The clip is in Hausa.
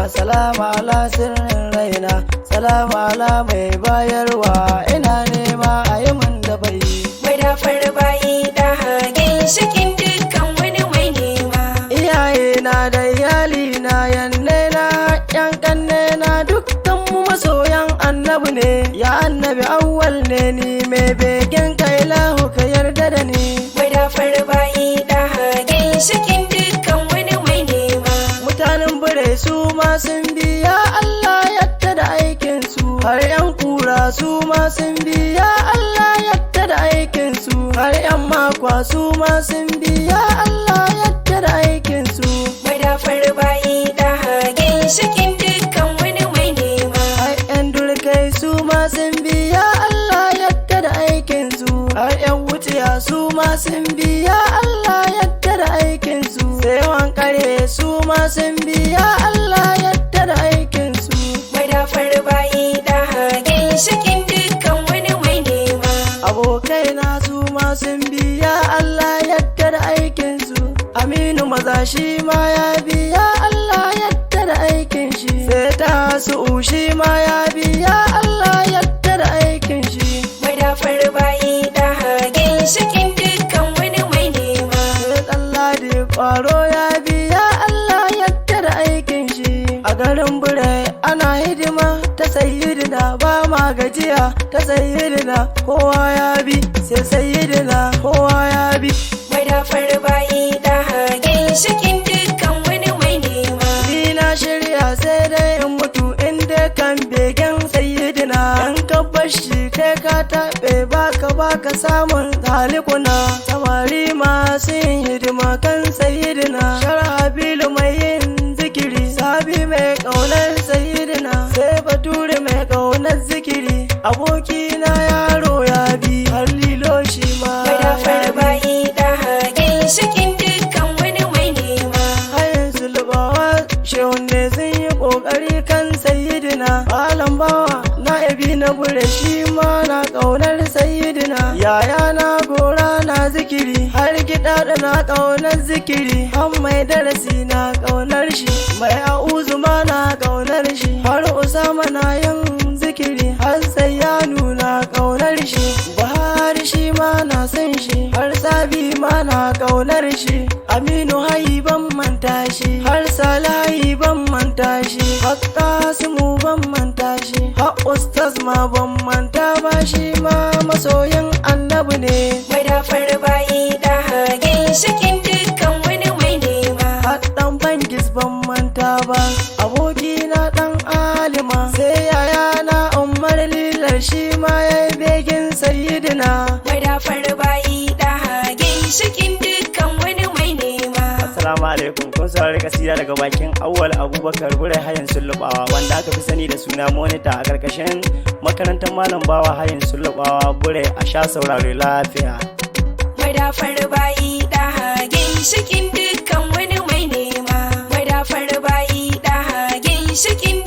salamu ala sirrin raina, salamu ala mai bayarwa, ina nema a yi min da bai. Madafar bayi da ginshikin dukkan wani mai nema. Iyayena da iyalina yannena yan kannena dukkan mu masoyan annabi ne, ya annabi awwal ne ni mai begen kai lahu ka yarda da ni. Madafar bayi da ginshikin dukkan wani mai nema. Mutanen bure su ma sun biya Allah yadda da aikinsu, har yan kura su ma sun biya Allah yadda da aikinsu, har yan makwa su ma sun biya Allah yadda da aikinsu. Madafar bayi da ginshikin dukkan wani mai nema. Har yan durkai su ma sun biya Allah yadda da aikinsu, har yan wuciya su ma sun biya Allah yadda da aikinsu, sai wankare su ma sun biya Allah yadda da aikinsu. Madafar bayi da ginshikin dukkan wani mai nema. Abokaina su ma sun biya Allah yadda da aikinsu, Aminu maza shi ma ya biya Allah yadda da aikin shi, sai ta su shi ma ya biya Allah yadda da aikin shi. Madafar bayi da ginshikin dukkan wani mai nema. Sai Ɗanladi ƙwaro ya biya Allah yadda da aikin shi, a garin bure ana hidima ta sayyidina ba ma gajiya, ta sayyidina kowa ya bi, sai sayyidina kowa ya bi. Madafar bayi da ginshikin dukkan wani mai nema. Ni na shirya sai dai in mutu inda kan begen sayyidina, in ka bashi kai ka taɓe baka samun halikuna. Samari masu yin hidima kan sayyidina, Sharabilu mai yin zikiri, Sabi mai ƙaunar sayyidina, sai Bature mai ƙaunar zikiri, abokina yaro ya bi, har Lilo shi ma Madafar bayi da ginshikin dukkan wani mai nema. hayan sulbawa shehunne sun yi ƙoƙari kan sayyidina, malam bawa na ebi na bure shi ma na ƙaunar sayyidina, yaya na gora na zikiri, har gida da na ƙaunar zikiri, har mai darasi na ƙaunar shi, mai a'uzu ma na ƙaunar shi, har Usama na yin zikiri, har Sayyanu na ƙaunar shi, Buhari shi ma na son shi, har Sabi ma na ƙaunar shi, Aminu hayi ban manta shi, har Salahi ban manta shi, har Kasimu ban manta shi, har Ustaz ma ban manta ba, shi ma masoyin annabi ne. Madafar bayi da ginshikin dukkan wani mai nema. Har ɗan bangis ban manta ba, abokina ɗan alima, sai yayana Umar Lilar shi ma ya yi begin sayyidina. Madafar bayi da ginshikin dukkan wani mai nema. Assalamu alaikum, kun saurari kasida daga bakin Awwal Abubakar Bure hayin sullubawa, wanda aka fi sani da suna Monita, a karkashin makarantar Malam Bawa hayin sullubawa Bure. A sha saurari lafiya. Madafar bayi da ginshikin dukkan wani mai nema. Madafar bayi da ginshikin